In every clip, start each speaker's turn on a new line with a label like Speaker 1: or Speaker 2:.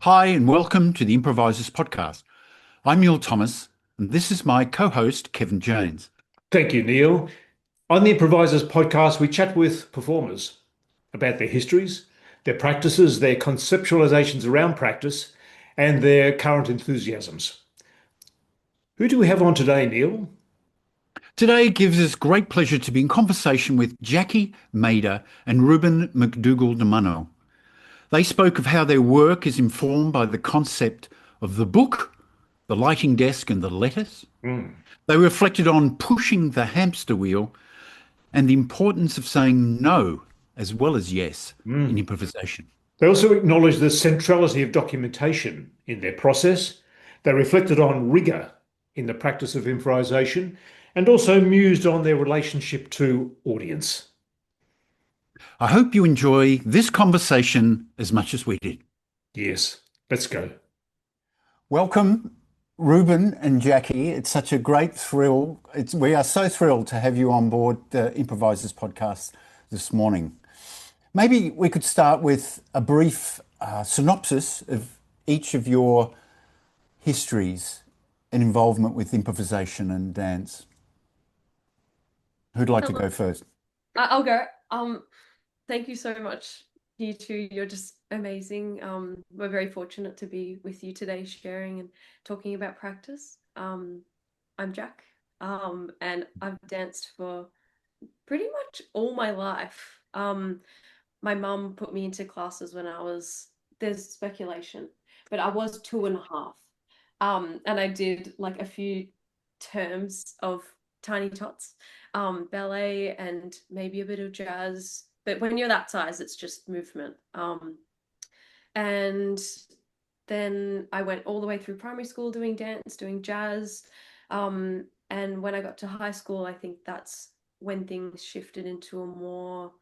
Speaker 1: Hi, and welcome to the Improvisors podcast. I'm Neil Thomas, and this is my co host, Kevin James.
Speaker 2: Thank you, Neil. On the Improvisers podcast, we chat with performers about their histories, their practices, their conceptualizations around practice, and their current enthusiasms. Who do we have on today, Neil?
Speaker 1: Today it gives us great pleasure to be in conversation with JACQUI MAIDA and REUBEN MacDougall Di Manno. They spoke of how their work is informed by the concept of the book, the lighting desk, and the letters.
Speaker 2: Mm.
Speaker 1: They reflected on pushing the hamster wheel and the importance of saying no as well as yes in
Speaker 2: Mm.
Speaker 1: improvisation.
Speaker 2: They also acknowledged the centrality of documentation in their process. They reflected on rigour in the practice of improvisation and also mused on their relationship to audience.
Speaker 1: I hope you enjoy this conversation as much as we did.
Speaker 2: Yes, let's go.
Speaker 1: Welcome, Ruben and Jackie. It's such a great thrill. We are so thrilled to have you on board the Improvisers podcast this morning. Maybe we could start with a brief synopsis of each of your histories and involvement with improvisation and dance. Who'd like to
Speaker 3: Hello.
Speaker 1: go first?
Speaker 3: I'll go. Thank you so much, you two. You're just amazing. We're very fortunate to be with you today, sharing and talking about practice. I'm Jack, and I've danced for pretty much all my life. My mum put me into classes when there's speculation, but I was 2.5. And I did like a few terms of tiny tots, ballet and maybe a bit of jazz. But when you're that size, it's just movement. And then I went all the way through primary school doing dance, doing jazz. And when I got to high school, I think that's when things shifted into a more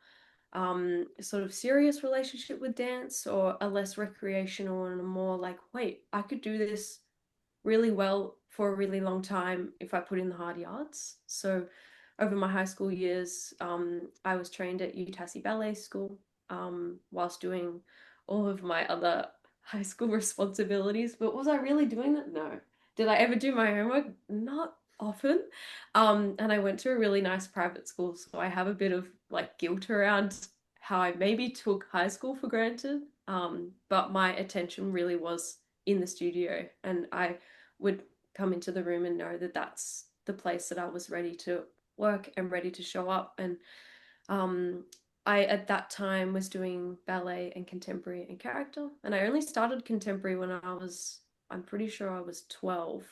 Speaker 3: sort of serious relationship with dance, or a less recreational and a more like, wait, I could do this really well for a really long time if I put in the hard yards. So over my high school years, I was trained at UTASI Ballet School, whilst doing all of my other high school responsibilities. But was I really doing that? No. Did I ever do my homework? Not often. And I went to a really nice private school, so I have a bit of like guilt around how I maybe took high school for granted. But my attention really was in the studio, and I would come into the room and know that that's the place that I was ready to work and ready to show up. And I at that time was doing ballet and contemporary and character, and I only started contemporary when I'm pretty sure I was 12.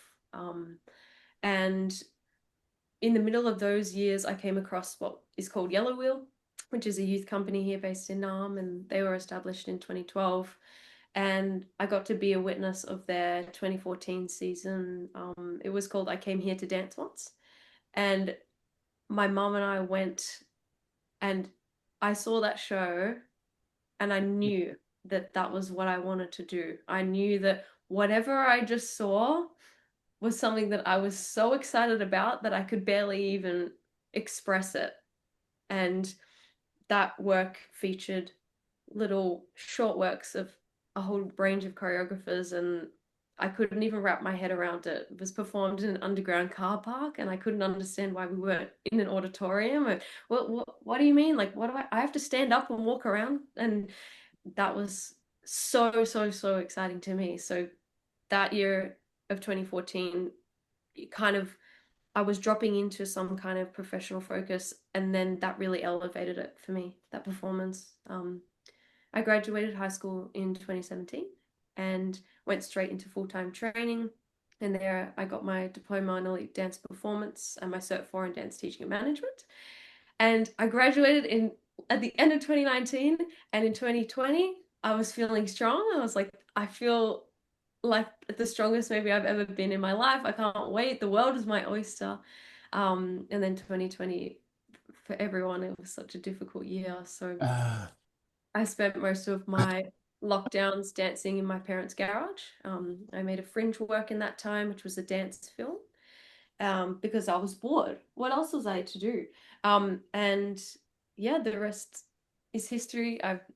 Speaker 3: And in the middle of those years, I came across what is called Yellow Wheel, which is a youth company here based in Naarm, and they were established in 2012. And I got to be a witness of their 2014 season. It was called I Came Here to Dance Once. And my mum and I went, and I saw that show, and I knew that that was what I wanted to do. I knew that whatever I just saw was something that I was so excited about that I could barely even express it. And that work featured little short works of a whole range of choreographers, and I couldn't even wrap my head around it. It was performed in an underground car park, and I couldn't understand why we weren't in an auditorium. What do you mean? Like, what do I have to stand up and walk around? And that was so, so, so exciting to me. So that year of 2014, kind of, I was dropping into some kind of professional focus, and then that really elevated it for me, that performance. I graduated high school in 2017 and went straight into full-time training. And there I got my diploma in elite dance performance and my Cert 4 in dance teaching and management. And I graduated at the end of 2019, and in 2020, I was feeling strong. I was like, I feel like the strongest maybe I've ever been in my life. I can't wait. The world is my oyster. And then 2020, for everyone, it was such a difficult year. So I spent most of my lockdowns dancing in my parents' garage. I made a fringe work in that time, which was a dance film, because I was bored. What else was I to do? And yeah, the rest is history. I've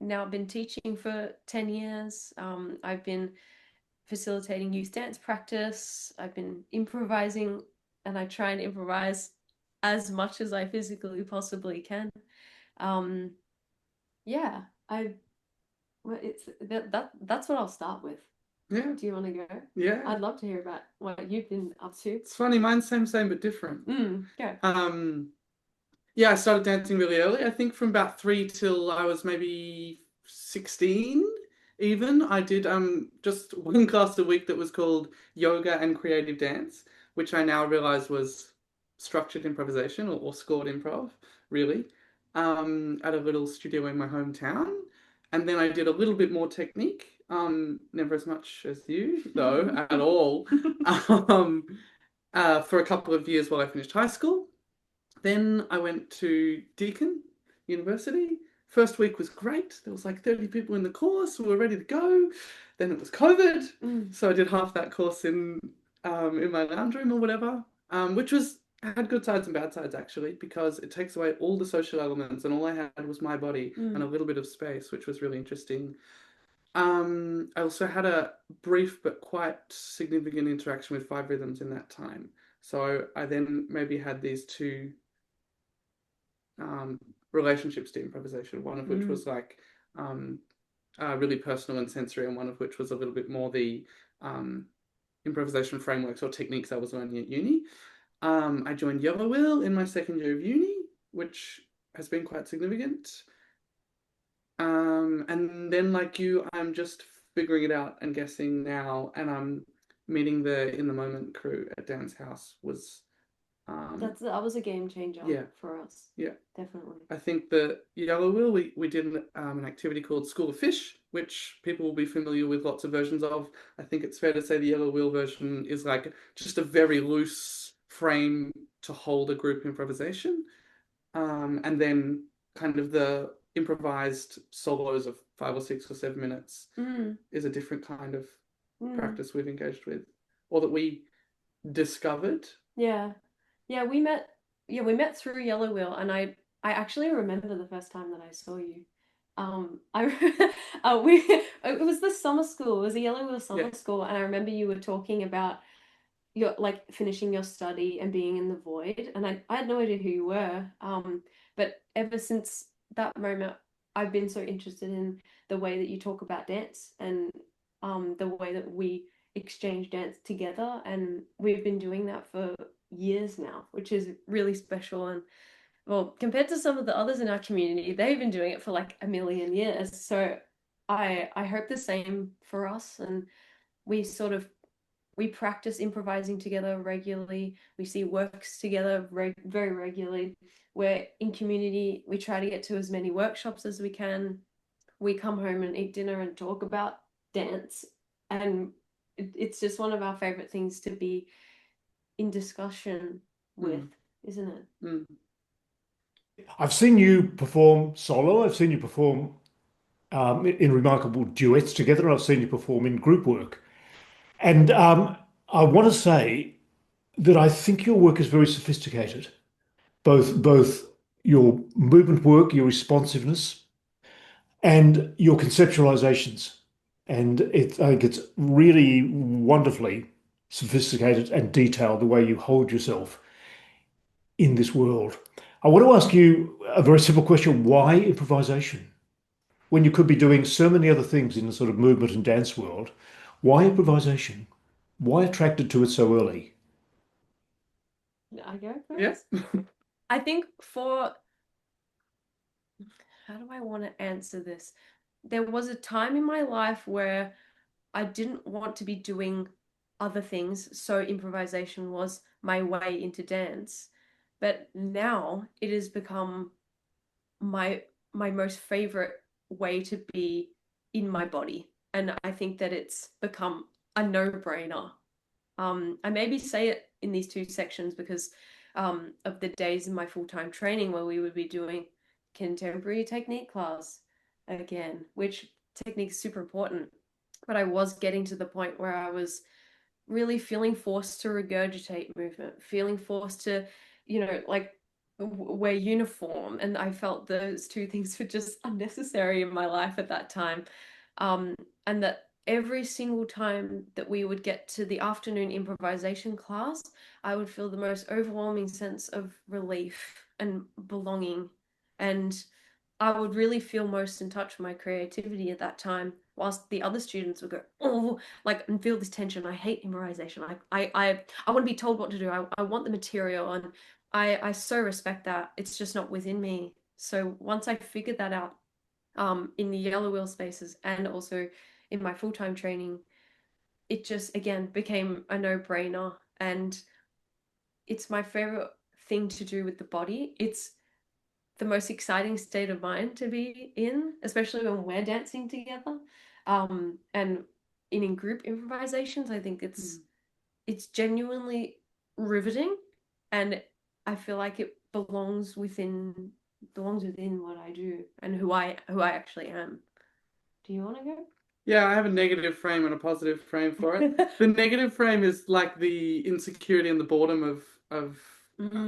Speaker 3: now been teaching for 10 years. I've been facilitating youth dance practice. I've been improvising, and I try and improvise as much as I physically possibly can. Yeah, that's what I'll start with.
Speaker 4: Yeah.
Speaker 3: Do you want to go?
Speaker 4: Yeah.
Speaker 3: I'd love to hear about what you've been up to.
Speaker 4: It's funny, mine's same but different.
Speaker 3: Go.
Speaker 4: Yeah, I started dancing really early. I think from about 3 till I was maybe 16 even. I did just one class a week that was called Yoga and Creative Dance, which I now realize was structured improvisation or scored improv, really, at a little studio in my hometown. And then I did a little bit more technique, never as much as you, though, at all, for a couple of years while I finished high school. Then I went to Deakin University. First week was great. There was like 30 people in the course. We were ready to go. Then it was COVID. So I did half that course in my lounge room or whatever, which had good sides and bad sides actually, because it takes away all the social elements and all I had was my body and a little bit of space, which was really interesting. I also had a brief but quite significant interaction with Five Rhythms in that time. So I then maybe had these two relationships to improvisation, one of which was like really personal and sensory, and one of which was a little bit more the improvisation frameworks or techniques I was learning at uni. I joined Yellow Wheel in my second year of uni, which has been quite significant. And then, like you, I'm just figuring it out and guessing now, and I'm meeting the In the Moment crew at Dan's house was
Speaker 3: that was a game changer for us.
Speaker 4: Yeah,
Speaker 3: definitely.
Speaker 4: I think the Yellow Wheel, we did an activity called School of Fish, which people will be familiar with lots of versions of. I think it's fair to say the Yellow Wheel version is like just a very loose frame to hold a group improvisation, and then kind of the improvised solos of 5 or 6 or 7 minutes is a different kind of practice we've engaged with, or that we discovered.
Speaker 3: We met through Yellow Wheel, and I actually remember the first time that I saw you. It was the summer school. It was a Yellow Wheel summer school, and I remember you were talking about your like finishing your study and being in the void, and I had no idea who you were. But ever since that moment, I've been so interested in the way that you talk about dance and the way that we exchange dance together, and we've been doing that for years now, which is really special. And well, compared to some of the others in our community, they've been doing it for like a million years. So I hope the same for us, and we practice improvising together regularly. We see works together very regularly. We're in community. We try to get to as many workshops as we can. We come home and eat dinner and talk about dance, and it's just one of our favorite things to be in discussion with, isn't it?
Speaker 2: I've seen you perform solo. I've seen you perform in remarkable duets together. I've seen you perform in group work. And I want to say that I think your work is very sophisticated, both your movement work, your responsiveness, and your conceptualizations. And I think it's really wonderfully sophisticated and detailed the way you hold yourself in this world. I want to ask you a very simple question. Why improvisation? When you could be doing so many other things in the sort of movement and dance world, why improvisation? Why attracted to it so early?
Speaker 3: I go first?
Speaker 4: Yes.
Speaker 3: I think how do I want to answer this? There was a time in my life where I didn't want to be doing other things, so improvisation was my way into dance. But now it has become my most favorite way to be in my body, and I think that it's become a no-brainer. I maybe say it in these two sections because of the days in my full-time training where we would be doing contemporary technique class again, which technique is super important. But I was getting to the point where I was really feeling forced to regurgitate movement, feeling forced to, like wear uniform, and I felt those two things were just unnecessary in my life at that time. And that every single time that we would get to the afternoon improvisation class, I would feel the most overwhelming sense of relief and belonging. And I would really feel most in touch with my creativity at that time, whilst the other students would go, oh, like, and feel this tension. I hate improvisation. I want to be told what to do. I want the material, and I so respect that. It's just not within me. So once I figured that out, in the yellow wheel spaces and also in my full-time training, it just again became a no-brainer. And it's my favorite thing to do with the body. It's the most exciting state of mind to be in, especially when we're dancing together. And in group improvisations, I think it's genuinely riveting, and I feel like it belongs within what I do and who I actually am. Do you want to go?
Speaker 4: Yeah, I have a negative frame and a positive frame for it. The negative frame is like the insecurity and the boredom of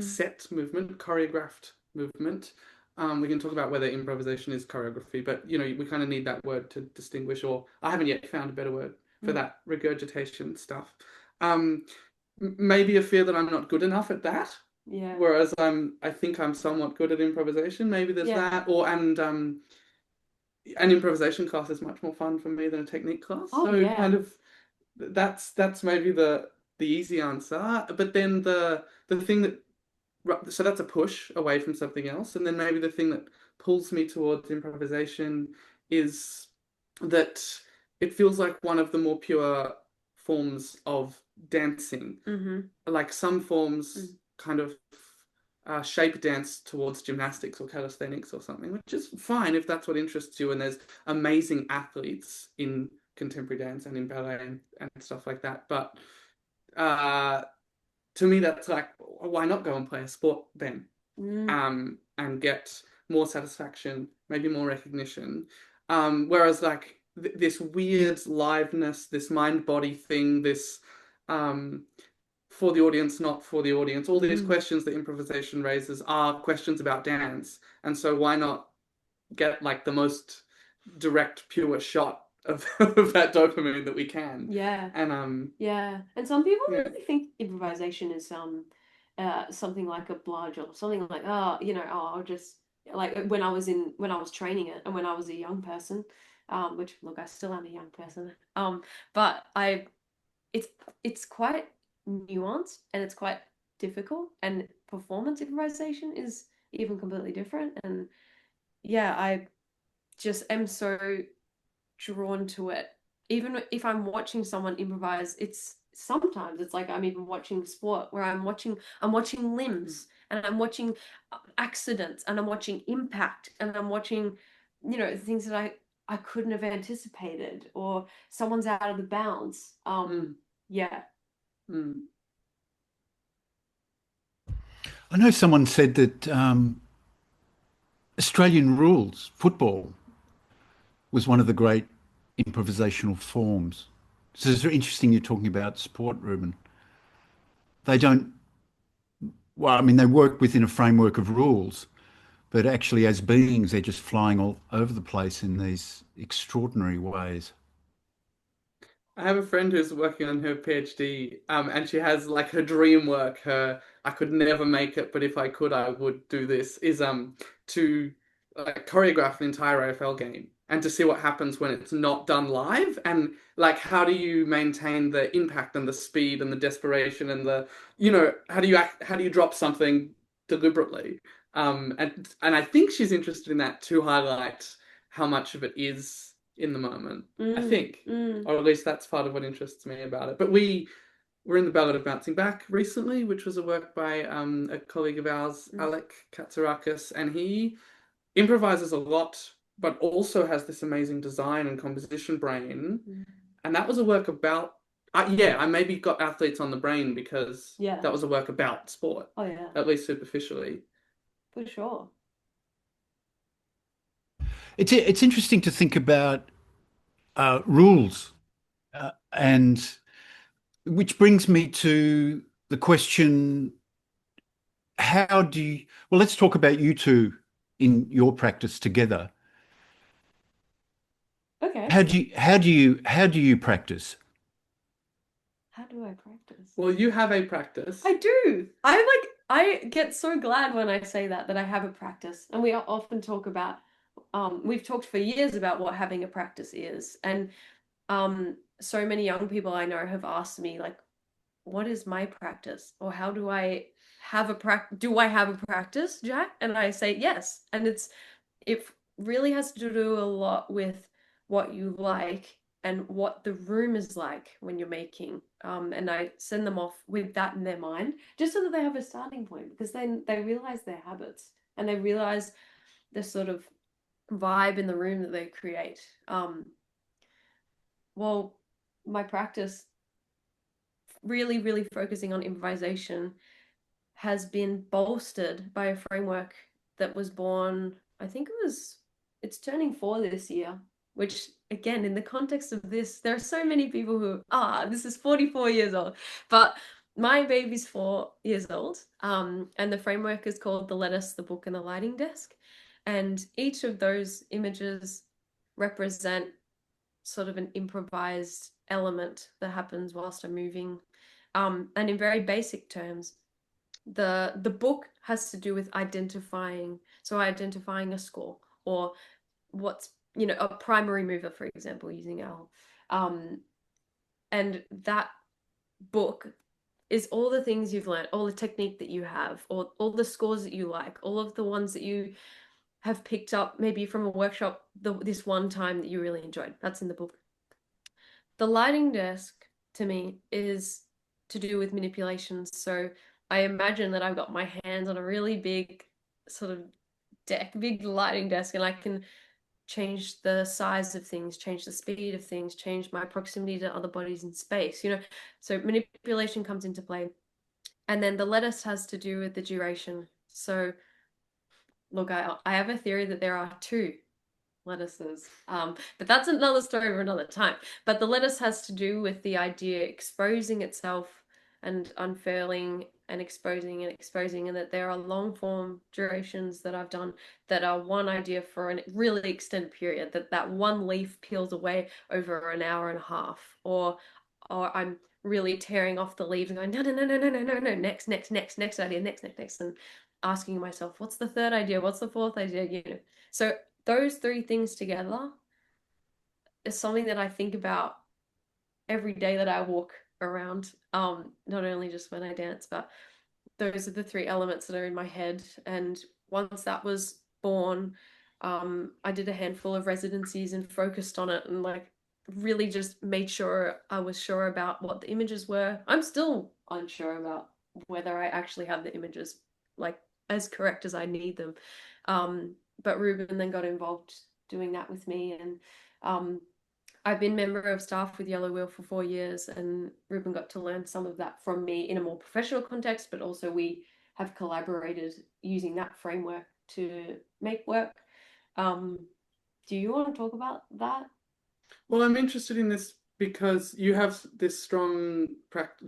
Speaker 4: set movement, choreographed movement. We can talk about whether improvisation is choreography, but you know, we kind of need that word to distinguish, or I haven't yet found a better word for that regurgitation stuff. Maybe a fear that I'm not good enough at that.
Speaker 3: Yeah.
Speaker 4: Whereas I think I'm somewhat good at improvisation. Maybe there's that, or an improvisation class is much more fun for me than a technique class.
Speaker 3: Oh,
Speaker 4: so
Speaker 3: yeah.
Speaker 4: kind of that's maybe the easy answer. But then the thing that so that's a push away from something else, and then maybe the thing that pulls me towards improvisation is that it feels like one of the more pure forms of dancing. Like some forms kind of shape dance towards gymnastics or calisthenics or something, which is fine if that's what interests you. And there's amazing athletes in contemporary dance and in ballet and stuff like that. But to me, that's like, why not go and play a sport then? And get more satisfaction, maybe more recognition. Whereas like this weird liveness, this mind-body thing, this for the audience, not for the audience. All these questions that improvisation raises are questions about dance. And so why not get like the most direct, pure shot of that dopamine that we can?
Speaker 3: Yeah.
Speaker 4: And
Speaker 3: yeah. And some people really think improvisation is something like a bludge or something like, I'll just, like when I was training it and when I was a young person, which look, I still am a young person. But it's quite nuanced and it's quite difficult, and performance improvisation is even completely different. And yeah, I just am so drawn to it. Even if I'm watching someone improvise, sometimes it's like I'm even watching sport where I'm watching limbs, and I'm watching accidents, and I'm watching impact, and I'm watching, things that I couldn't have anticipated, or someone's out of the bounds. Yeah.
Speaker 1: I know someone said that Australian rules football was one of the great improvisational forms. So it's very interesting you're talking about sport, Ruben. They don't, well, I mean, they work within a framework of rules, but actually as beings, they're just flying all over the place in these extraordinary ways.
Speaker 4: I have a friend who's working on her PhD, and she has like her dream work, her I could never make it, but if I could, I would do this, is to like choreograph an entire AFL game and to see what happens when it's not done live, and like how do you maintain the impact and the speed and the desperation and the, how do you drop something deliberately? And I think she's interested in that to highlight how much of it is in the moment, I think. Or at least that's part of what interests me about it. But we were in the Ballad of Bouncing Back recently, which was a work by a colleague of ours, Alec Katsarakis, and he improvises a lot, but also has this amazing design and composition brain. And that was a work about, I maybe got athletes on the brain because that was a work about sport.
Speaker 3: Oh yeah.
Speaker 4: At least superficially.
Speaker 3: For sure.
Speaker 1: It's interesting to think about rules, and which brings me to the question, how do you, well, let's talk about you two in your practice together.
Speaker 3: Okay.
Speaker 1: How do you practice?
Speaker 3: How do I practice?
Speaker 4: Well, you have a practice.
Speaker 3: I do. I get so glad when I say that I have a practice. And we often talk about we've talked for years about what having a practice is. And so many young people I know have asked me like, what is my practice? Or how do I have a practice? Do I have a practice, Jack? And I say yes. And it really has to do a lot with what you like and what the room is like when you're making. And I send them off with that in their mind, just so that they have a starting point, because then they realize their habits and they realize the sort of vibe in the room that they create. Well, my practice, really, really focusing on improvisation, has been bolstered by a framework that was born, I think it's turning 4 this year, which again, in the context of this, there are so many people who, this is 44 years old, but my baby's 4 years old. And the framework is called The Lettuce, the Book, and the Lighting Desk. And each of those images represent sort of an improvised element that happens whilst I'm moving. And in very basic terms, the book has to do with identifying a score, or what's, a primary mover, for example, using L. And that book is all the things you've learned, all the technique that you have, or all the scores that you like, all of the ones that you have picked up maybe from a workshop this one time that you really enjoyed. That's in the book. The lighting desk, to me, is to do with manipulations. So I imagine that I've got my hands on a really big sort of big lighting desk, and I can change the size of things, change the speed of things, change my proximity to other bodies in space, So manipulation comes into play. And then the lettuce has to do with the duration. So look, I have a theory that there are 2 lettuces, but that's another story for another time. But the lettuce has to do with the idea exposing itself and unfurling and exposing, and that there are long form durations that I've done that are one idea for a really extended period, that one leaf peels away over an hour and a half, or I'm really tearing off the leaves and going, no, no, no, no, no, no, no, no, next idea, next, and asking myself, what's the 3rd idea, what's the 4th idea, So those 3 things together is something that I think about every day that I walk around, not only just when I dance, but those are the 3 elements that are in my head. And once that was born, I did a handful of residencies and focused on it, and like really just made sure I was sure about what the images were. I'm still unsure about whether I actually have the images like as correct as I need them. But Reuben then got involved doing that with me, and I've been member of staff with Yellow Wheel for 4 years, and Reuben got to learn some of that from me in a more professional context, but also we have collaborated using that framework to make work. Do you want to talk about that?
Speaker 4: Well, I'm interested in this because you have this strong,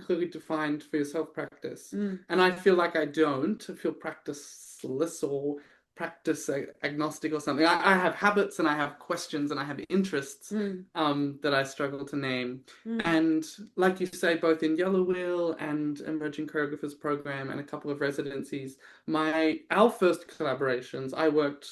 Speaker 4: clearly defined for yourself practice. And I feel like I don't. I feel practiceless or practice agnostic or something. I have habits and I have questions and I have interests that I struggle to name. And like you say, both in Yellow Wheel and Emerging Choreographers Program and a couple of residencies, our first collaborations, I worked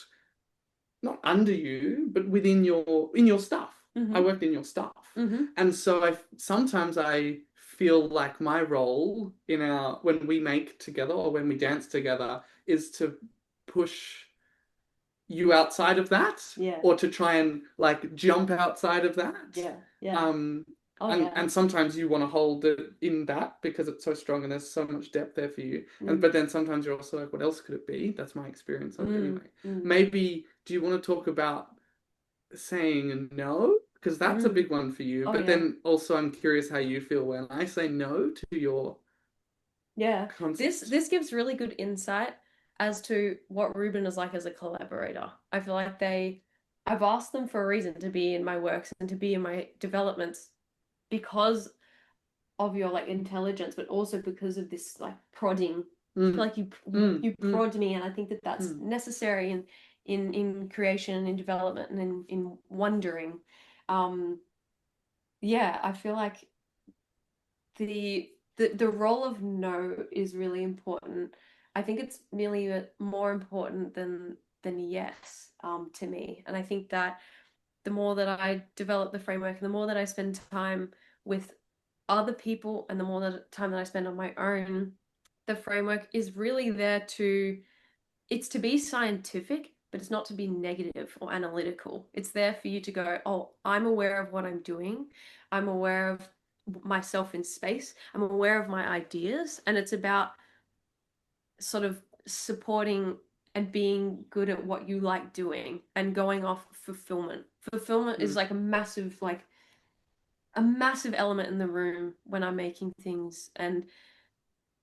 Speaker 4: not under you, but within your staff. I worked in your staff. And so sometimes I feel like my role when we make together or when we dance together is to push you outside of that, or to try and like jump outside of that. And sometimes you want to hold it in that because it's so strong and there's so much depth there for you. But then sometimes you're also like, what else could it be? That's my experience of it anyway. Maybe, do you want to talk about saying no? Because that's a big one for you. But then also I'm curious how you feel when I say no to your concept.
Speaker 3: This gives really good insight as to what Reuben is like as a collaborator. I feel like I've asked them for a reason to be in my works and to be in my developments because of your like intelligence, but also because of this like prodding I feel like you
Speaker 4: mm,
Speaker 3: prod me, and I think that that's
Speaker 4: mm.
Speaker 3: necessary in creation and in development and in wondering. Yeah, I feel like the role of no is really important. I think it's merely more important than yes, to me. And I think that the more that I develop the framework and the more that I spend time with other people and the more time that I spend on my own, the framework is really there it's to be scientific, but it's not to be negative or analytical. It's there for you to go, oh, I'm aware of what I'm doing. I'm aware of myself in space. I'm aware of my ideas. And it's about sort of supporting and being good at what you like doing and going off fulfillment. Fulfillment is like a massive element in the room when I'm making things. And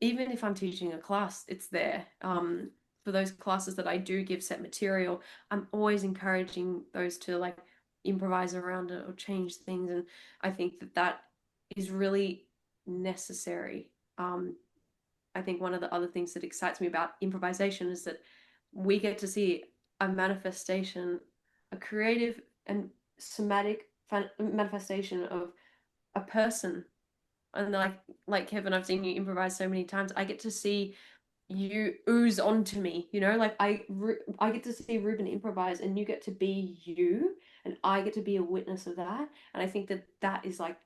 Speaker 3: even if I'm teaching a class, it's there. For those classes that I do give set material, I'm always encouraging those to like improvise around it or change things. And I think that is really necessary. I think one of the other things that excites me about improvisation is that we get to see a manifestation, a creative and somatic manifestation of a person. And like Kevin, I've seen you improvise so many times. I get to see you ooze onto me, like I get to see Reuben improvise, and you get to be you, and I get to be a witness of that. And I think that is like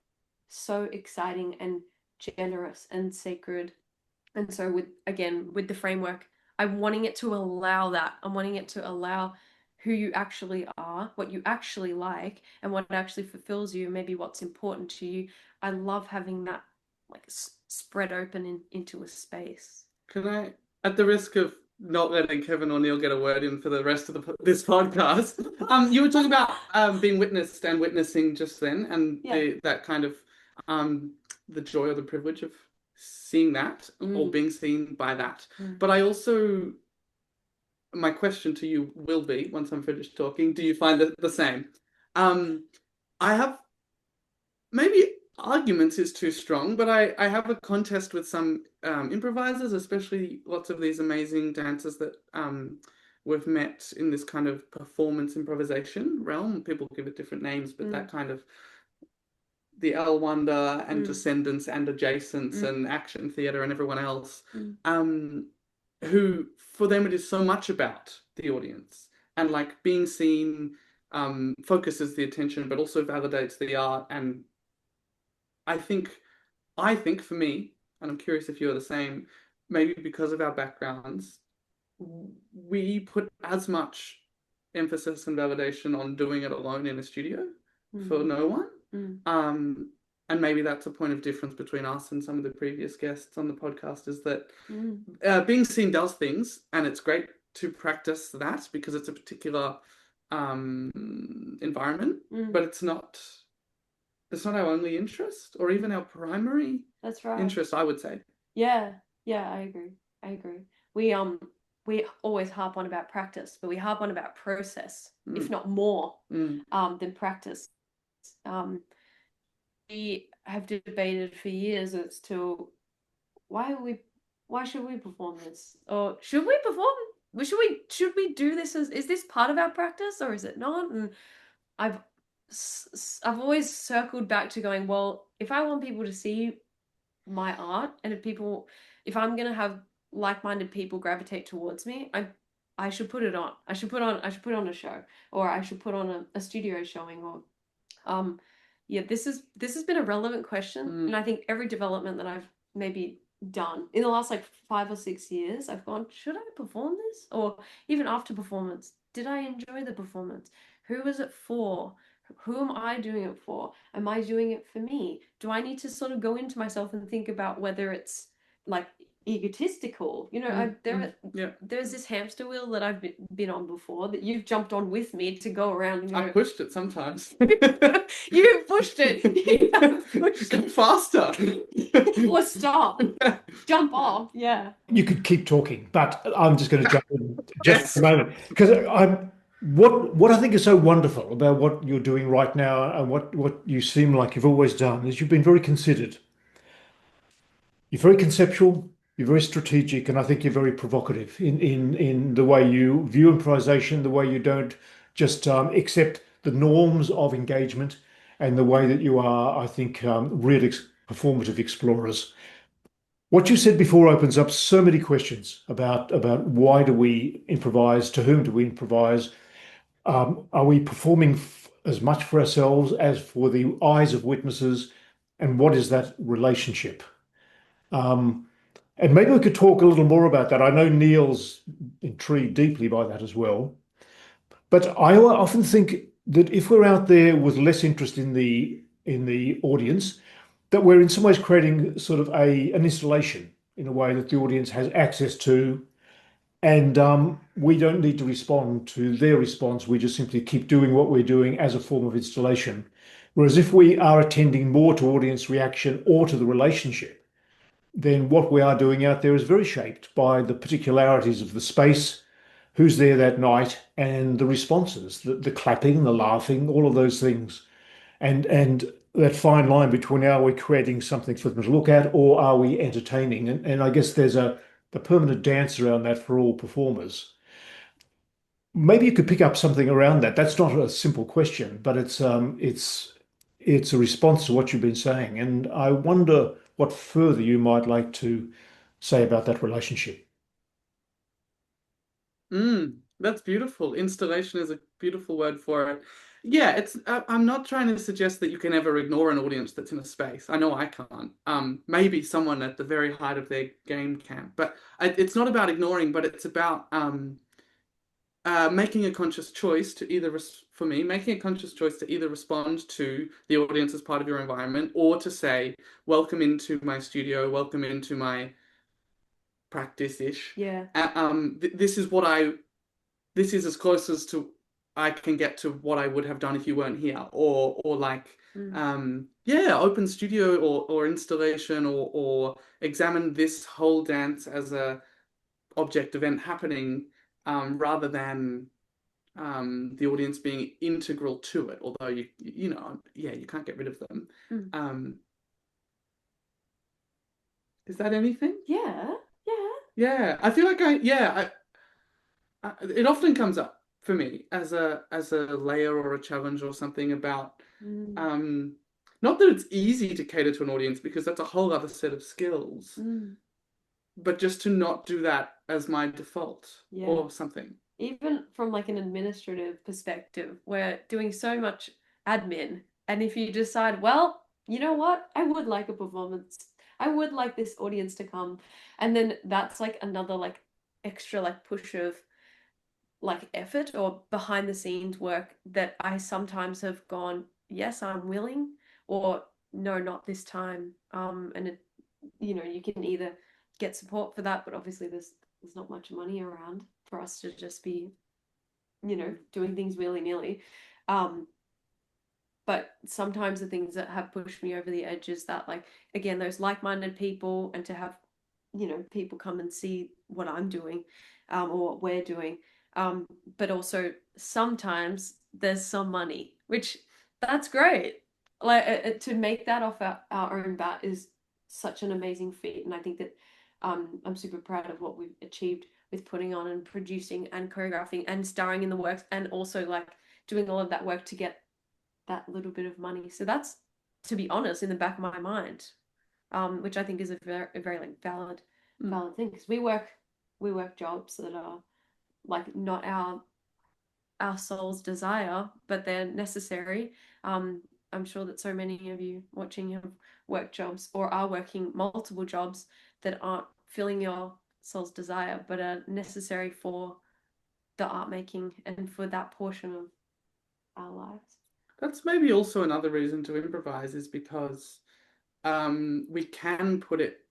Speaker 3: so exciting and generous and sacred. And so with the framework, I'm wanting it to allow that. I'm wanting it to allow who you actually are, what you actually like, and what actually fulfills you, maybe what's important to you. I love having that like spread open into a space.
Speaker 4: Can I, at the risk of not letting Kevin or Neil get a word in for the rest of this podcast, you were talking about being witnessed and witnessing just then, and that kind of the joy or the privilege of seeing that or being seen by that. But I also, my question to you will be, once I'm finished talking, do you find it the same? I have maybe arguments is too strong, but I have a contest with some improvisers, especially lots of these amazing dancers that we've met in this kind of performance improvisation realm. People give it different names, but that kind of the L Wonder and Descendants and Adjacents and Action Theatre and everyone else, who for them it is so much about the audience and like being seen focuses the attention, but also validates the art. And I think for me, and I'm curious if you're the same, maybe because of our backgrounds, we put as much emphasis and validation on doing it alone in a studio for no one. And maybe that's a point of difference between us and some of the previous guests on the podcast, is that being seen does things, and it's great to practice that because it's a particular environment, but it's not our only interest or even our primary interest, I would say.
Speaker 3: Yeah, I agree. We always harp on about practice, but we harp on about process, if not more, than practice. We have debated for years as to why should we perform this, or should we do this is this part of our practice or is it not? And I've always circled back to going, well, if I want people to see my art, and if I'm gonna have like-minded people gravitate towards me, I should put it on. I should put on a show, or I should put on a studio showing, or this has been a relevant question, and I think every development that I've maybe done in the last like 5 or 6 years, I've gone, should I perform this? Or even after performance, did I enjoy the performance? Who was it for? Who am I doing it for? Am I doing it for me? Do I need to sort of go into myself and think about whether it's like egotistical? There's this hamster wheel that I've been on before that you've jumped on with me to go around and go.
Speaker 4: I pushed it sometimes.
Speaker 3: You pushed it.
Speaker 4: Go faster.
Speaker 3: Or stop. Jump off. Yeah.
Speaker 2: You could keep talking, but I'm just going to jump in just for a moment, because what I think is so wonderful about what you're doing right now, and what you seem like you've always done, is you've been very considered. You're very conceptual, You're very strategic, and I think you're very provocative in the way you view improvisation, the way you don't just accept the norms of engagement, and the way that you are, I think, real performative explorers. What you said before opens up so many questions about why do we improvise, to whom do we improvise, are we performing as much for ourselves as for the eyes of witnesses, and what is that relationship? Um, and maybe we could talk a little more about that. I know Neil's intrigued deeply by that as well. But I often think that if we're out there with less interest in the audience, that we're in some ways creating sort of an installation in a way that the audience has access to, and we don't need to respond to their response. We just simply keep doing what we're doing as a form of installation. Whereas if we are attending more to audience reaction or to the relationship, then what we are doing out there is very shaped by the particularities of the space, who's there that night, and the responses, the clapping, the laughing, all of those things. And that fine line between, are we creating something for them to look at, or are we entertaining? And I guess there's a permanent dance around that for all performers. Maybe you could pick up something around that. That's not a simple question, but it's a response to what you've been saying. And I wonder what further you might like to say about that relationship.
Speaker 4: That's beautiful. Installation is a beautiful word for it. Yeah, I'm not trying to suggest that you can ever ignore an audience that's in a space. I know I can't. Maybe someone at the very height of their game can, but it's not about ignoring, but it's about making a conscious choice to either, for me, making a conscious choice to either respond to the audience as part of your environment, or to say, welcome into my studio, welcome into my practice-ish.
Speaker 3: Yeah.
Speaker 4: This is as close as to I can get to what I would have done if you weren't here, or like open studio or installation, or examine this whole dance as a object event happening, rather than the audience being integral to it, although you can't get rid of them. Is that anything?
Speaker 3: Yeah.
Speaker 4: I feel like it often comes up for me as a layer or a challenge or something about not that it's easy to cater to an audience, because that's a whole other set of skills, but just to not do that as my default or something.
Speaker 3: Even from like an administrative perspective, we're doing so much admin, and if you decide, well, you know what, I would like a performance, I would like this audience to come, and then that's like another like extra like push of like effort or behind the scenes work that I sometimes have gone, yes, I'm willing, or no, not this time. And it, you can either get support for that, but obviously there's not much money around for us to just be, doing things willy-nilly. But sometimes the things that have pushed me over the edge is that, like, again, those like-minded people, and to have, people come and see what I'm doing, or what we're doing. But also sometimes there's some money, which that's great. Like to make that off our own bat is such an amazing feat. And I think that I'm super proud of what we've achieved with putting on and producing and choreographing and starring in the works, and also like doing all of that work to get that little bit of money. So that's, to be honest, in the back of my mind, which I think is a very like valid thing, because we work jobs that are like not our soul's desire, but they're necessary. I'm sure that so many of you watching have worked jobs or are working multiple jobs that aren't filling your soul's desire, but are necessary for the art making and for that portion of our lives.
Speaker 4: That's maybe also another reason to improvise, is because we can put it,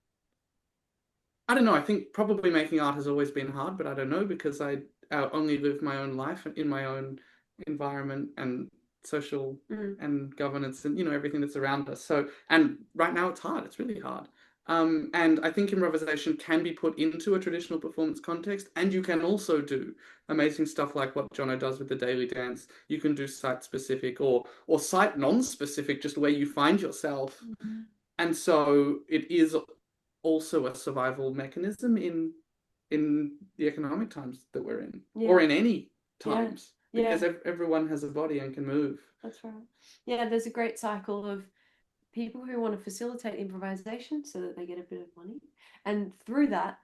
Speaker 4: I don't know, I think probably making art has always been hard, but I don't know, because I only live my own life in my own environment and social and governance and everything that's around us. So, and right now it's hard, it's really hard. And I think improvisation can be put into a traditional performance context, and you can also do amazing stuff like what Jono does with the daily dance. You can do site specific or site non-specific, just where you find yourself. And so it is also a survival mechanism in the economic times that we're in,
Speaker 3: Yeah.
Speaker 4: or in any
Speaker 3: Yeah.
Speaker 4: times,
Speaker 3: Yeah.
Speaker 4: because everyone has a body and can move.
Speaker 3: That's right. Yeah, there's a great cycle of people who want to facilitate improvisation so that they get a bit of money. And through that,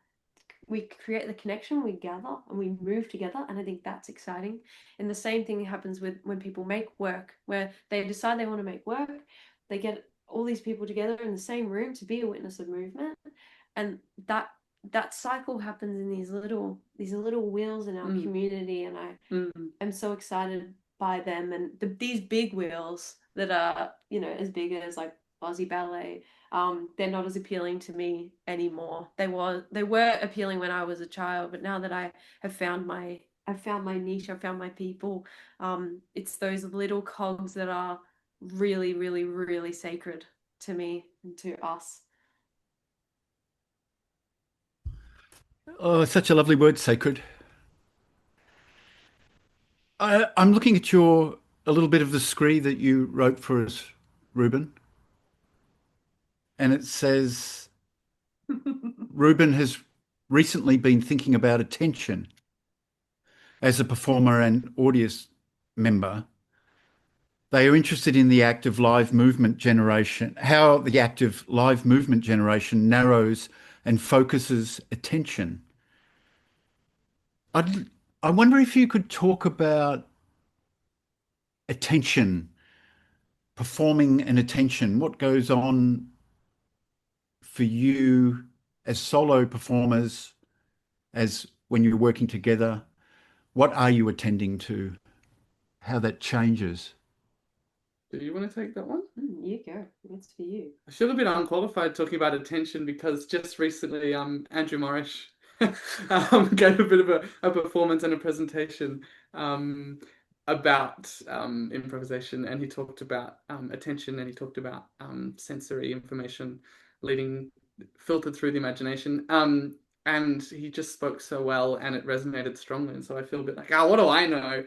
Speaker 3: we create the connection, we gather and we move together. And I think that's exciting. And the same thing happens with when people make work, where they decide they want to make work, they get all these people together in the same room to be a witness of movement. And that cycle happens in these little wheels in our community. And I am so excited by them, and these big wheels that are, you know, as big as like Aussie Ballet, they're not as appealing to me anymore. They were appealing when I was a child, but now that I have found my niche, I've found my people, it's those little cogs that are really, really, really sacred to me and to us.
Speaker 1: Oh, such a lovely word, sacred. I'm looking at a little bit of the scree that you wrote for us, Reuben, and it says Reuben has recently been thinking about attention as a performer and audience member. They are interested in the act of live movement generation, how the act of live movement generation narrows and focuses attention. I wonder if you could talk about attention, performing and attention, what goes on for you as solo performers, as when you're working together, what are you attending to, how that changes?
Speaker 4: Do you want to take that one?
Speaker 3: You go. It's for you.
Speaker 4: I feel a bit unqualified talking about attention because just recently, Andrew Morrish gave a bit of a performance and a presentation about improvisation, and he talked about attention, and he talked about sensory information filtered through the imagination. And he just spoke so well, and it resonated strongly, and so I feel a bit like, what do I know?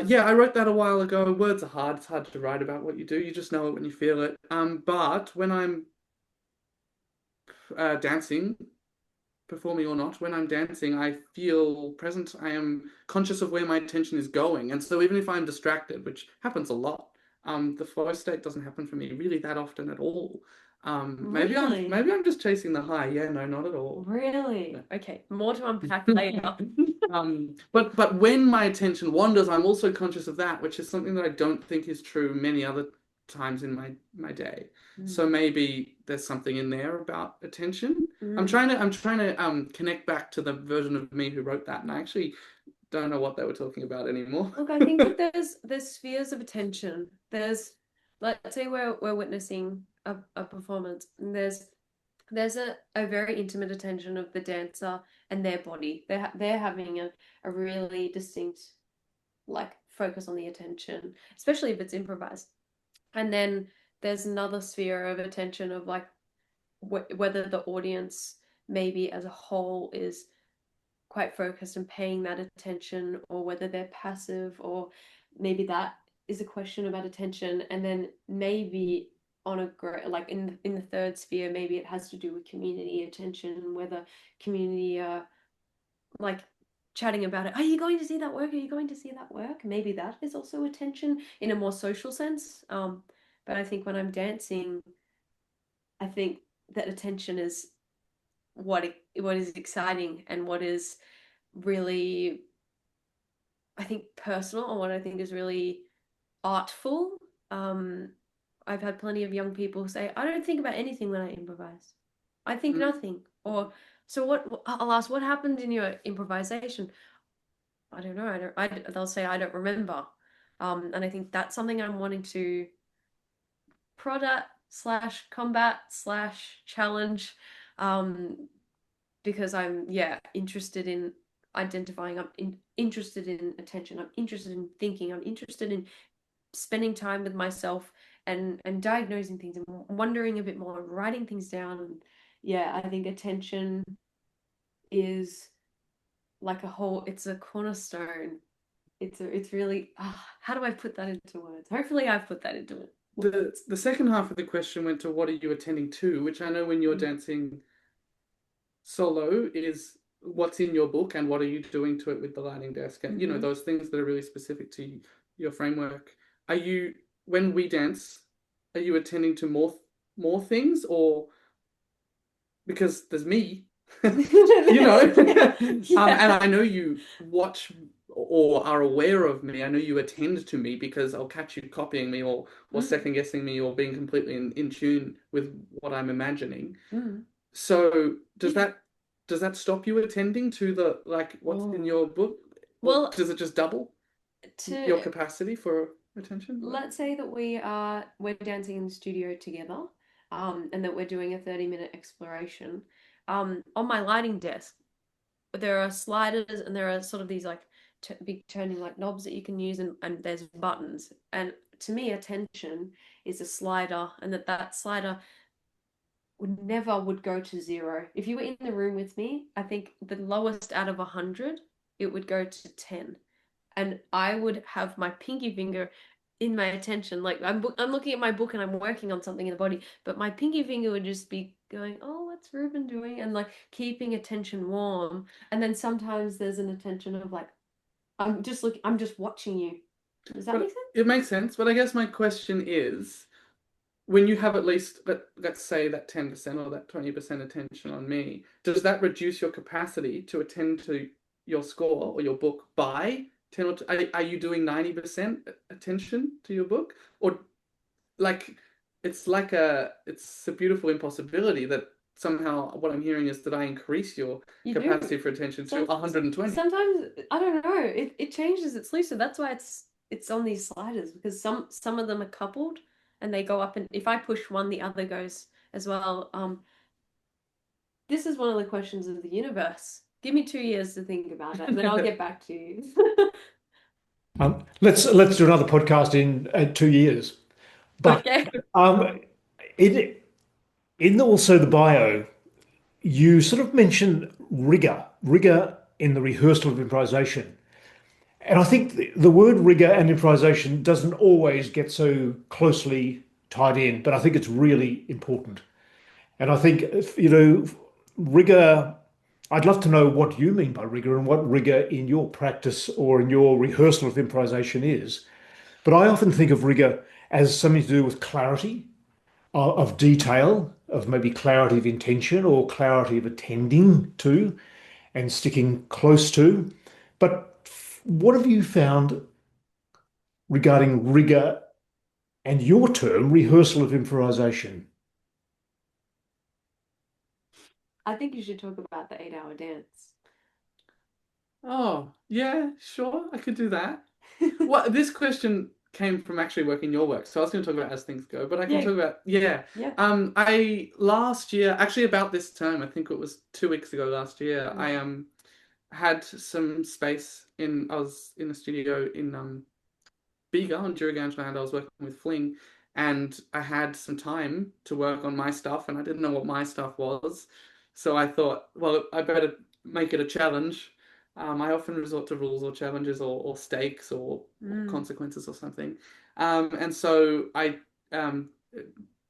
Speaker 4: Yeah, I wrote that a while ago. Words are hard. It's hard to write about what you do. You just know it when you feel it. But when I'm dancing, performing or not, when I'm dancing, I feel present. I am conscious of where my attention is going. And so even if I'm distracted, which happens a lot, the flow state doesn't happen for me really that often at all. Maybe
Speaker 3: Really?
Speaker 4: maybe I'm just chasing the high. Yeah, no, not at all.
Speaker 3: Really? Okay, more to unpack later.
Speaker 4: But when my attention wanders, I'm also conscious of that, which is something that I don't think is true many other times in my day. So maybe there's something in there about attention. I'm trying to connect back to the version of me who wrote that, and I actually don't know what they were talking about anymore.
Speaker 3: Look, I think that there's spheres of attention. There's, let's say we're witnessing a performance, and there's a very intimate attention of the dancer and their body. They're having a really distinct like focus on the attention, especially if it's improvised. And then there's another sphere of attention of like whether the audience maybe as a whole is quite focused and paying that attention, or whether they're passive, or maybe that is a question about attention. And then maybe on a like in the third sphere, maybe it has to do with community attention, whether community are like chatting about it. Are you going to see that work? Are you going to see that work? Maybe that is also attention in a more social sense. But I think when I'm dancing, I think that attention is what is exciting and what is really, I think, personal, and what I think is really artful. I've had plenty of young people say, I don't think about anything when I improvise. I think nothing. Or so what? I'll ask, what happened in your improvisation? I don't know. They'll say, I don't remember. And I think that's something I'm wanting to prod at / combat / challenge, because I'm interested in identifying. I'm interested in attention. I'm interested in thinking. I'm interested in spending time with myself and diagnosing things and wondering a bit more and writing things down. And I think attention is like it's a cornerstone. It's really, how do I put that into words? Hopefully I've put that into
Speaker 4: the second half of the question went to what are you attending to, which I know when you're dancing solo is what's in your book and what are you doing to it with the lighting desk and those things that are really specific to your framework. Are you, when we dance, are you attending to more things, or because there's me, and I know you watch or are aware of me. I know you attend to me because I'll catch you copying me or second guessing me or being completely in tune with what I'm imagining. So does that stop you attending to the what's in your book?
Speaker 3: Well,
Speaker 4: does it just double your capacity for attention?
Speaker 3: Let's say that we're dancing in the studio together, and that we're doing a 30-minute exploration. On my lighting desk, there are sliders and there are sort of these big turning knobs that you can use, and there's buttons. And to me, attention is a slider, and that slider would go to 0. If you were in the room with me, I think the lowest out of 100, it would go to 10. And I would have my pinky finger in my attention. Like I'm looking at my book and I'm working on something in the body, but my pinky finger would just be going, oh, what's Reuben doing? And keeping attention warm. And then sometimes there's an attention of I'm just watching you. Does that make sense?
Speaker 4: It makes sense, but I guess my question is, when you have at least, let's say that 10% or that 20% attention on me, does that reduce your capacity to attend to your score or your book by 10 or are you doing 90% attention to your book? Or it's a beautiful impossibility that somehow what I'm hearing is that I increase your capacity for attention to 120.
Speaker 3: Sometimes, I don't know, it changes, it's looser. That's why it's on these sliders, because some of them are coupled and they go up, and if I push one, the other goes as well. This is one of the questions of the universe. Give me 2 years to think about it, and then I'll get back to you.
Speaker 2: Let's do another podcast in 2 years. But
Speaker 3: okay.
Speaker 2: In also the bio, you sort of mentioned rigour in the rehearsal of improvisation. And I think the word rigour and improvisation doesn't always get so closely tied in, but I think it's really important. And I think, rigour, I'd love to know what you mean by rigour and what rigour in your practice or in your rehearsal of improvisation is. But I often think of rigour as something to do with clarity of detail, of maybe clarity of intention or clarity of attending to and sticking close to. But what have you found regarding rigour and your term, rehearsal of improvisation?
Speaker 3: I think you should talk about the 8-hour dance.
Speaker 4: Oh, yeah, sure, I could do that. Well, this question came from actually working your work, so I was going to talk about as things go, but I can talk about, I last year, actually about this term, I think it was 2 weeks ago last year, I had some space I was in a studio in Bega on Jurigangland. I was working with Fling, and I had some time to work on my stuff, and I didn't know what my stuff was, so I thought, well, I better make it a challenge. I often resort to rules or challenges or stakes or consequences or something. And so I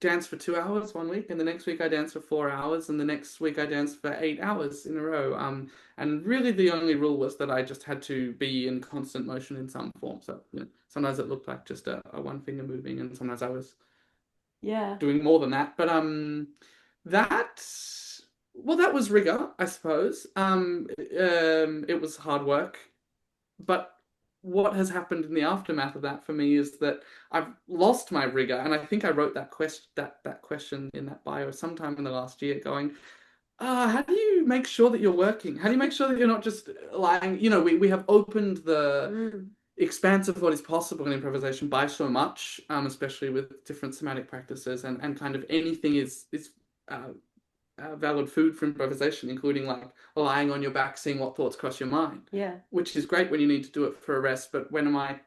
Speaker 4: danced for 2 hours one week, and the next week I danced for 4 hours, and the next week I danced for 8 hours in a row. And really the only rule was that I just had to be in constant motion in some form. So sometimes it looked like just a one finger moving, and sometimes I was doing more than that. But that was rigour, I suppose. It was hard work, but what has happened in the aftermath of that for me is that I've lost my rigour, and I think I wrote that question in that bio sometime in the last year, going, how do you make sure that you're working? How do you make sure that you're not just lying? We have opened the expanse of what is possible in improvisation by so much, especially with different somatic practices, and kind of anything is valid food for improvisation, including lying on your back, seeing what thoughts cross your mind.
Speaker 3: Yeah.
Speaker 4: Which is great when you need to do it for a rest, but when am I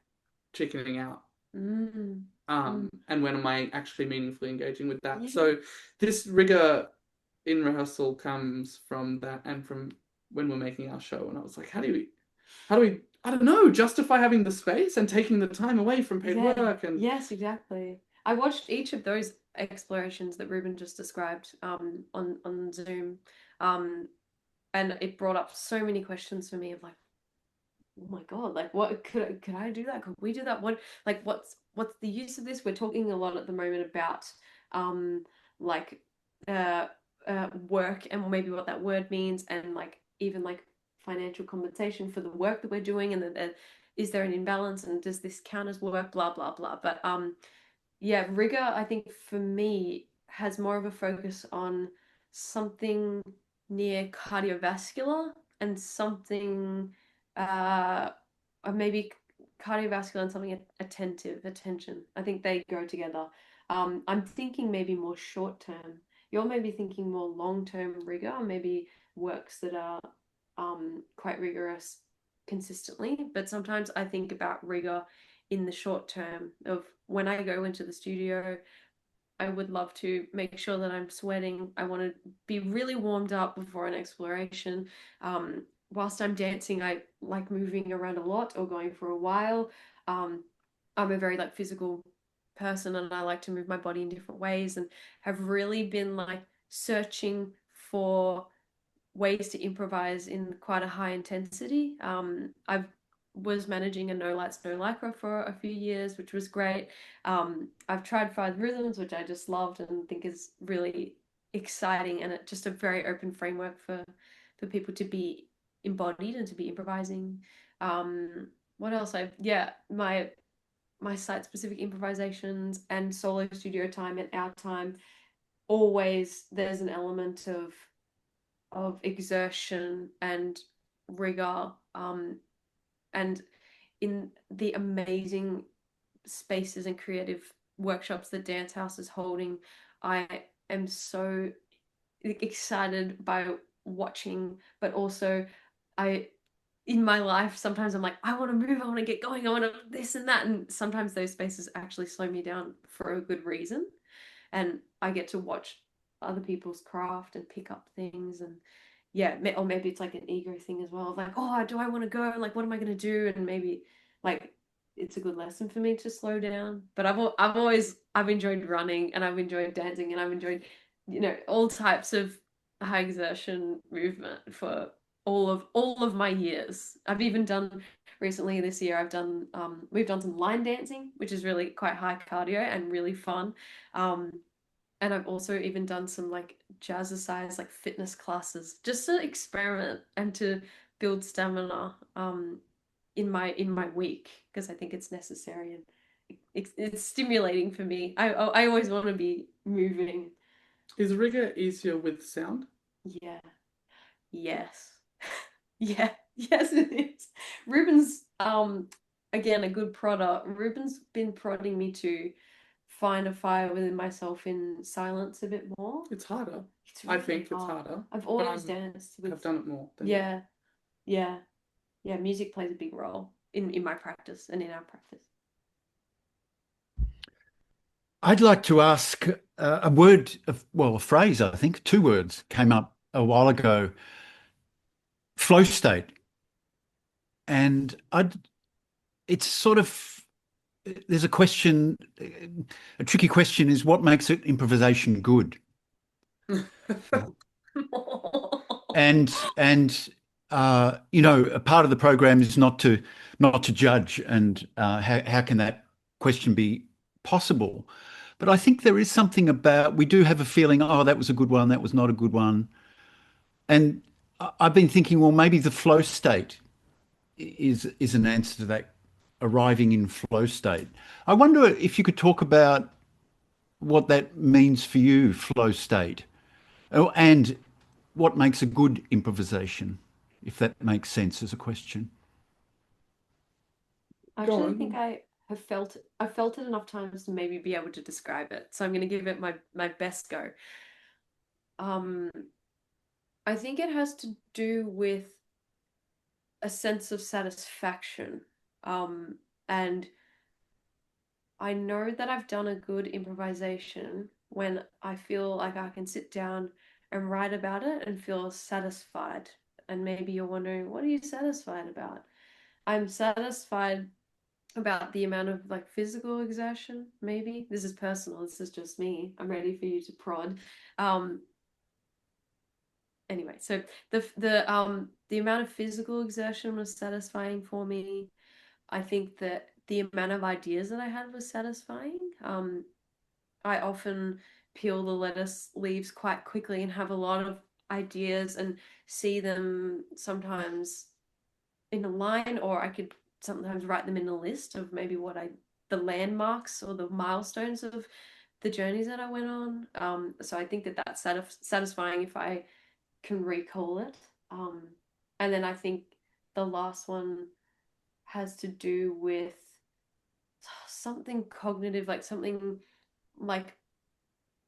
Speaker 4: chickening out? And when am I actually meaningfully engaging with that? Yeah. So this rigour in rehearsal comes from that, and from when we're making our show. And I was like, how do we, I don't know, justify having the space and taking the time away from paid work? And
Speaker 3: yes, exactly. I watched each of those explorations that Ruben just described on Zoom, and it brought up so many questions for me of like, oh my God, like what could I do that? Could we do that? What's the use of this? We're talking a lot at the moment about like uh work and maybe what that word means, and like even like financial compensation for the work that we're doing, and then is there an imbalance, and does this count as work, blah blah blah. But yeah, rigour, I think for me has more of a focus on something near cardiovascular and something maybe cardiovascular and something attention. I think they go together. I'm thinking maybe more short term. You're maybe thinking more long term rigour, maybe works that are quite rigorous consistently. But sometimes I think about rigour in the short term of when I go into the studio. I would love to make sure that I'm sweating. I want to be really warmed up before an exploration. Whilst I'm dancing, I like moving around a lot or going for a while. I'm a very like physical person, and I like to move my body in different ways, and have really been like searching for ways to improvise in quite a high intensity. I was managing a no lights, no lycra for a few years, which was great. I've tried five rhythms, which I just loved and think is really exciting, and it's just a very open framework for people to be embodied and to be improvising. What else? My site specific improvisations and solo studio time and our time. Always there's an element of exertion and rigor, and in the amazing spaces and creative workshops that Dance House is holding, I am so excited by watching, but also I in my life sometimes I'm like, I want to move, I want to get going, I want to this and that, and sometimes those spaces actually slow me down for a good reason, and I get to watch other people's craft and pick up things. And yeah, or maybe it's like an ego thing as well, of like, oh, do I want to go, like what am I going to do, and maybe like it's a good lesson for me to slow down. But I've enjoyed running, and I've enjoyed dancing, and I've enjoyed all types of high exertion movement for all of my years. I've even done recently this year, we've done some line dancing, which is really quite high cardio and really fun. And I've also even done some like jazzercise, like fitness classes, just to experiment and to build stamina in my week, because I think it's necessary, and it's stimulating for me. I always want to be moving.
Speaker 4: Is rigour easier with sound?
Speaker 3: Yeah. Yes. Yeah. Yes, it is. Ruben's again a good prodder. Ruben's been prodding me to find a fire within myself in silence a bit more.
Speaker 4: It's harder.
Speaker 3: It's really
Speaker 4: I think it's
Speaker 3: hard.
Speaker 4: harder.
Speaker 3: I've
Speaker 4: but
Speaker 3: always danced with
Speaker 4: I've done it more than you.
Speaker 3: yeah, yeah, yeah. Music plays a big role in my practice and in our practice.
Speaker 1: I'd like to ask a word a phrase, I think, two words came up a while ago, flow state. And it's sort of, there's a question, a tricky question is what makes it improvisation good? And a part of the program is not to judge, and how can that question be possible? But I think there is something about, we do have a feeling, oh, that was a good one, that was not a good one. And I've been thinking, well, maybe the flow state is an answer to that, arriving in flow state. I wonder if you could talk about what that means for you, flow state, and what makes a good improvisation, if that makes sense as a question.
Speaker 3: I
Speaker 4: Go
Speaker 3: actually think
Speaker 4: on.
Speaker 3: I've felt it enough times to maybe be able to describe it. So I'm going to give it my best go. I think it has to do with a sense of satisfaction. And I know that I've done a good improvisation when I feel like I can sit down and write about it and feel satisfied. And maybe you're wondering, what are you satisfied about? I'm satisfied about the amount of like physical exertion, maybe. This is personal, this is just me. I'm ready for you to prod. Anyway, so the amount of physical exertion was satisfying for me. I think that the amount of ideas that I had was satisfying. I often peel the lettuce leaves quite quickly and have a lot of ideas and see them sometimes in a line, or I could sometimes write them in a list of maybe the landmarks or the milestones of the journeys that I went on. So I think that that's satisfying if I can recall it. And then I think the last one has to do with something cognitive, like something like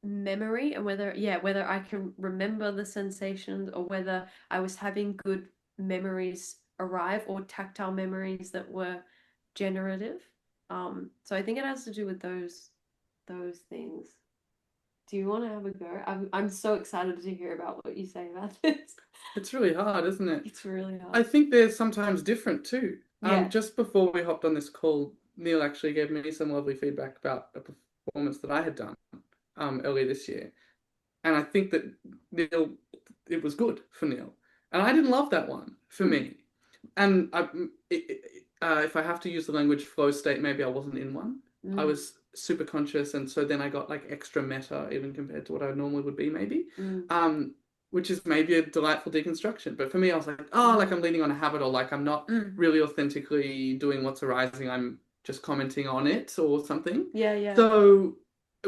Speaker 3: memory, and whether I can remember the sensations, or whether I was having good memories arrive, or tactile memories that were generative. So I think it has to do with those things. Do you want to have a go? I'm so excited to hear about what you say about this.
Speaker 4: It's really hard, isn't it?
Speaker 3: It's really hard.
Speaker 4: I think they're sometimes different too.
Speaker 3: Yeah.
Speaker 4: Just before we hopped on this call, Neil actually gave me some lovely feedback about a performance that I had done earlier this year. And I think that it was good for Neil. And I didn't love that one for me. And if I have to use the language flow state, maybe I wasn't in one. I was super conscious, and so then I got like extra meta even compared to what I normally would be, maybe. Which is maybe a delightful deconstruction. But for me, I was like, like I'm leaning on a habit, or like I'm not really authentically doing what's arising. I'm just commenting on it or something.
Speaker 3: Yeah.
Speaker 4: So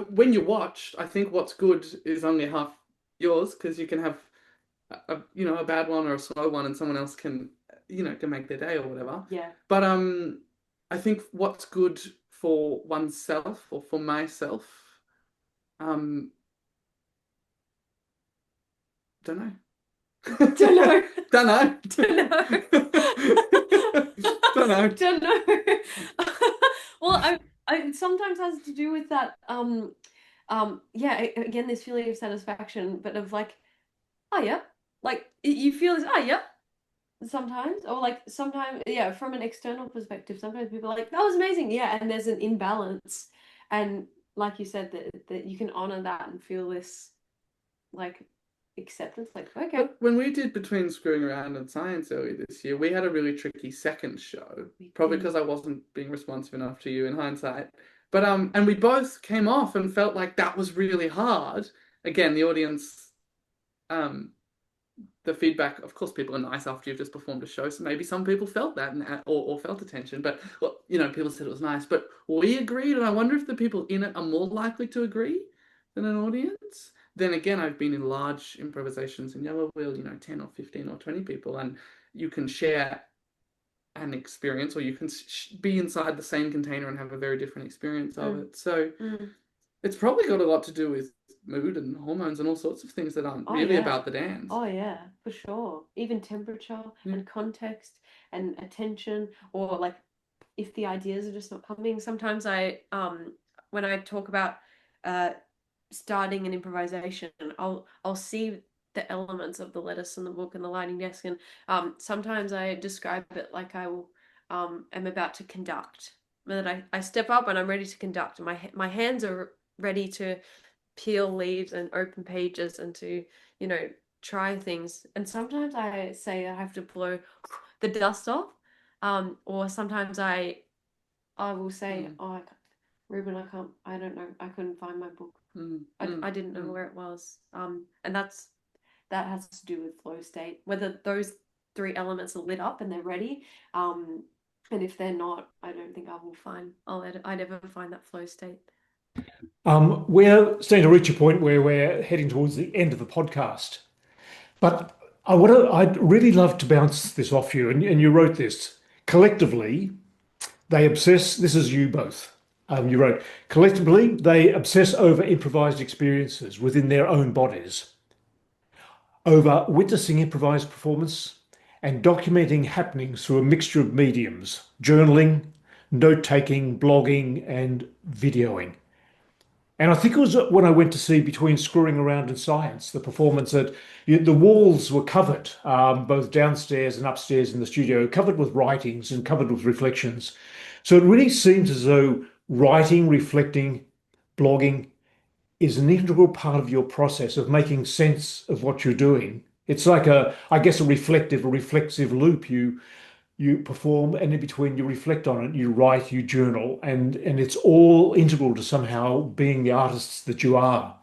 Speaker 4: when you watch, I think what's good is only half yours, because you can have a bad one or a slow one, and someone else can make their day or whatever.
Speaker 3: Yeah.
Speaker 4: But I think what's good for oneself, or for myself, don't know.
Speaker 3: Don't know.
Speaker 4: Don't know.
Speaker 3: Don't know.
Speaker 4: Don't know.
Speaker 3: Don't know. Well, I sometimes has to do with that. Again, this feeling of satisfaction, but of like, oh yeah, like you feel this, oh yeah. Sometimes, or like sometimes, from an external perspective, sometimes people are like, that was amazing, and there's an imbalance, and like you said, that you can honor that and feel this like acceptance, like, okay.
Speaker 4: But when we did Between Screwing Around and Science earlier this year, we had a really tricky second show, probably because I wasn't being responsive enough to you in hindsight. But and we both came off and felt like that was really hard. Again, the audience, the feedback, of course, people are nice after you've just performed a show, so maybe some people felt that or felt attention, but people said it was nice, but we agreed, and I wonder if the people in it are more likely to agree than an audience. Then again, I've been in large improvisations in Yellow Wheel, 10 or 15 or 20 people, and you can share an experience, or you can be inside the same container and have a very different experience of it. So it's probably got a lot to do with mood and hormones and all sorts of things that aren't really about the dance.
Speaker 3: Oh yeah, for sure. Even temperature and context and attention, or like if the ideas are just not coming. Sometimes when I talk about starting an improvisation, I'll see the elements of the lettuce and the book and the lighting desk, and sometimes I describe it like I will am about to conduct, that I step up and I'm ready to conduct, and my hands are ready to peel leaves and open pages and to try things. And sometimes I say I have to blow the dust off, or sometimes I will say, Reuben, I don't know, I couldn't find my book. I didn't know where it was, and that has to do with flow state, whether those three elements are lit up and they're ready, and if they're not, I don't think I'd ever find that flow state.
Speaker 2: We're starting to reach a point where we're heading towards the end of the podcast, but I'd really love to bounce this off you, and you wrote this. Collectively, they obsess, this is you both, you wrote, collectively, they obsess over improvised experiences within their own bodies, over witnessing improvised performance and documenting happenings through a mixture of mediums, journaling, note-taking, blogging, and videoing. And I think it was when I went to see Between Screwing Around and Science, the performance that the walls were covered, both downstairs and upstairs in the studio, covered with writings and covered with reflections. So it really seems as though writing, reflecting, blogging is an integral part of your process of making sense of what you're doing. It's like I guess, a reflexive loop. You perform, and in between you reflect on it, you write, you journal, and it's all integral to somehow being the artists that you are.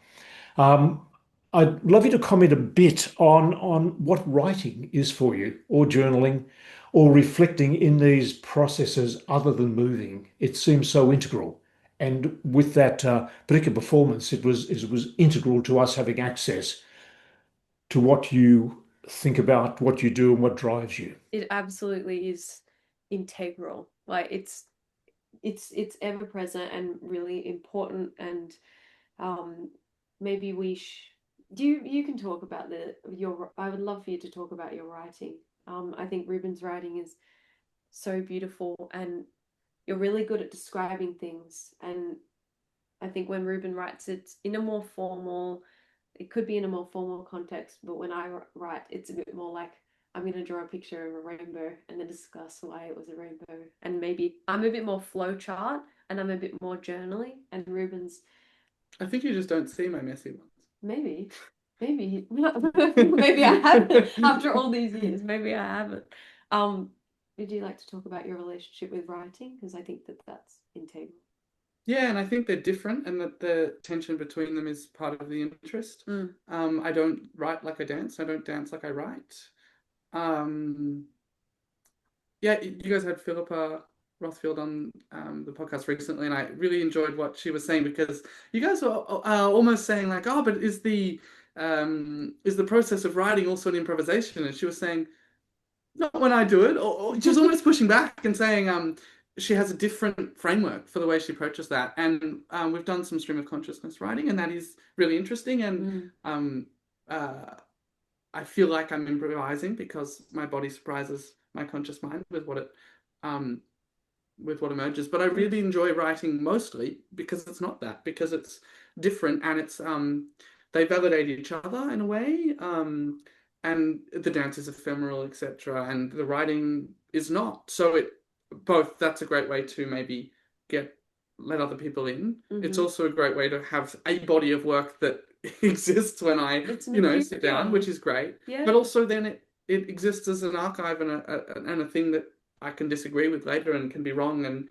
Speaker 2: Um, I'd love you to comment a bit on what writing is for you, or journaling, or reflecting in these processes other than moving. It seems so integral. And with that particular performance, it was integral to us having access to what you think about, what you do, and what drives you.
Speaker 3: It absolutely is integral. Like it's ever present and really important. And um maybe you can talk about your I would love for you to talk about your writing. I think Ruben's writing is so beautiful, and you're really good at describing things. And I think when Ruben writes, it's in a more formal, it could be in a more formal context, but when I write, it's a bit more like I'm going to draw a picture of a rainbow and then discuss why it was a rainbow. And maybe I'm a bit more flow chart and I'm a bit more journaling, and Ruben's
Speaker 4: I think you just don't see my messy ones.
Speaker 3: maybe, maybe I haven't after all these years. Maybe I haven't. Um, would you like to talk about your relationship with writing? Because I think that that's integral.
Speaker 4: Yeah, and I think they're different, and that the tension between them is part of the interest.
Speaker 3: Mm.
Speaker 4: I don't write like I dance. I don't dance like I write. Um, yeah, you guys had Philippa Rothfield on the podcast recently, and I really enjoyed what she was saying, because you guys are almost saying like, oh, but is the process of writing also an improvisation? And she was saying, not when I do it, or she was almost pushing back and saying she has a different framework for the way she approaches that. And we've done some stream of consciousness writing, and that is really interesting. And I feel like I'm improvising because my body surprises my conscious mind with what emerges. But I really enjoy writing mostly because it's not that, because it's different, and it's they validate each other in a way. And the dance is ephemeral, etc., and the writing is not. So that's a great way to maybe let other people in. It's also a great way to have a body of work that exists when I sit down, which is great.
Speaker 3: Yeah.
Speaker 4: But also then it exists as an archive and a thing that I can disagree with later and can be wrong, and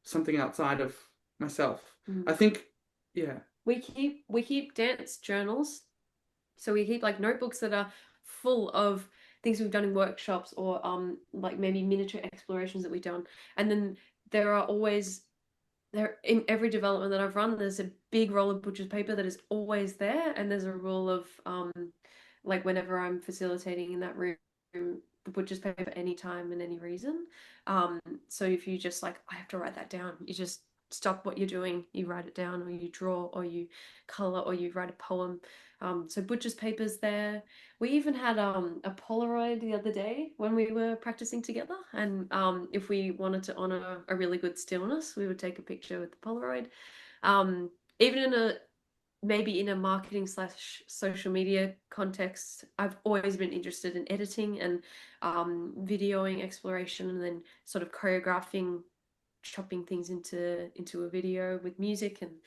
Speaker 4: something outside of myself. I think, yeah.
Speaker 3: We keep dance journals, so we keep like notebooks that are full of things we've done in workshops, or like maybe miniature explorations that we've done. And then there in every development that I've run, there's a big roll of butcher's paper that is always there, and there's a rule of like whenever I'm facilitating in that room, the butcher's paper anytime and any reason. So if you just like, I have to write that down, you just stop what you're doing, you write it down, or you draw, or you color, or you write a poem. So butcher's paper's there. We even had a Polaroid the other day when we were practicing together, and if we wanted to honor a really good stillness, we would take a picture with the Polaroid. Even maybe in a marketing / social media context, I've always been interested in editing and videoing exploration, and then sort of choreographing, chopping things into a video with music. And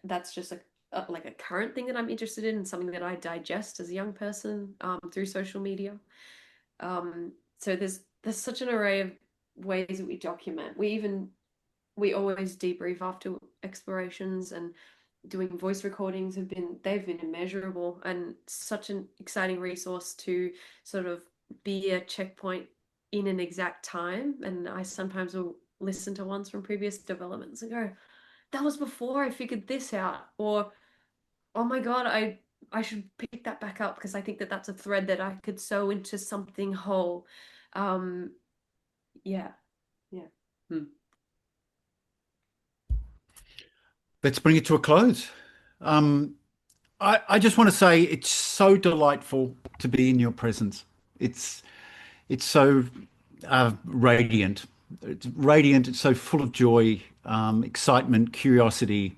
Speaker 3: that's just like a current thing that I'm interested in, and something that I digest as a young person through social media. So there's such an array of ways that we document. We always debrief after explorations, and doing voice recordings they've been immeasurable, and such an exciting resource to sort of be a checkpoint in an exact time. And I sometimes will listen to ones from previous developments and go, that was before I figured this out, or oh my god, I should pick that back up, because I think that that's a thread that I could sew into something whole. Yeah.
Speaker 1: Let's bring it to a close. I just want to say it's so delightful to be in your presence. It's so radiant. It's radiant. It's so full of joy, excitement, curiosity.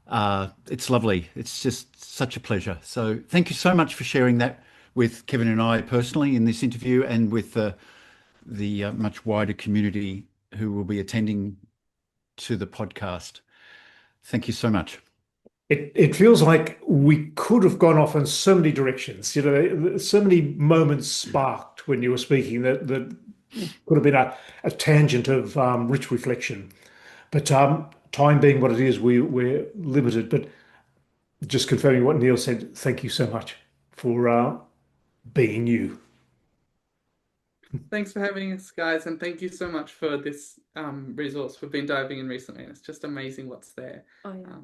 Speaker 1: It's lovely. It's just such a pleasure. So thank you so much for sharing that with Kevin and I personally in this interview, and with the much wider community who will be attending to the podcast. Thank you so much.
Speaker 2: It feels like we could have gone off in so many directions. You know, so many moments sparked when you were speaking that could have been a tangent of rich reflection. But time being what it is, we're limited. But just confirming what Neil said, thank you so much for being you.
Speaker 4: Thanks for having us, guys, and thank you so much for this resource we've been diving in recently. And it's just amazing what's there.
Speaker 3: Oh yeah.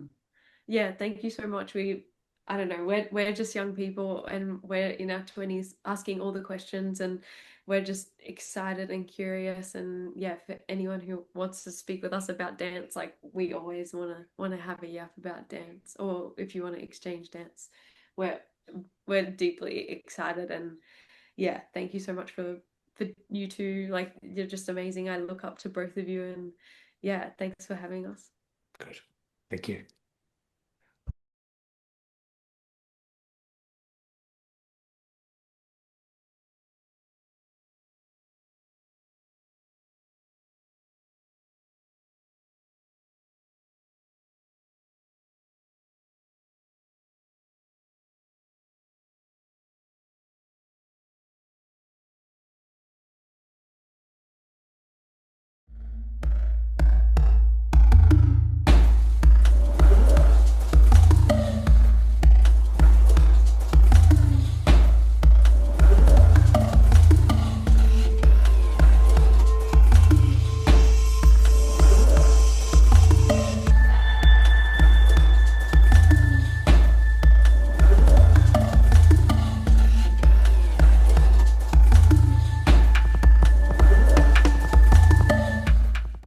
Speaker 3: Yeah, thank you so much. I don't know, we're just young people and we're in our 20s asking all the questions, and we're just excited and curious. And yeah, for anyone who wants to speak with us about dance, like we always want to have a yap about dance, or if you want to exchange dance, we're deeply excited. And yeah, thank you so much for you two. Like, you're just amazing. I look up to both of you, and yeah, thanks for having us.
Speaker 2: Good. Thank you.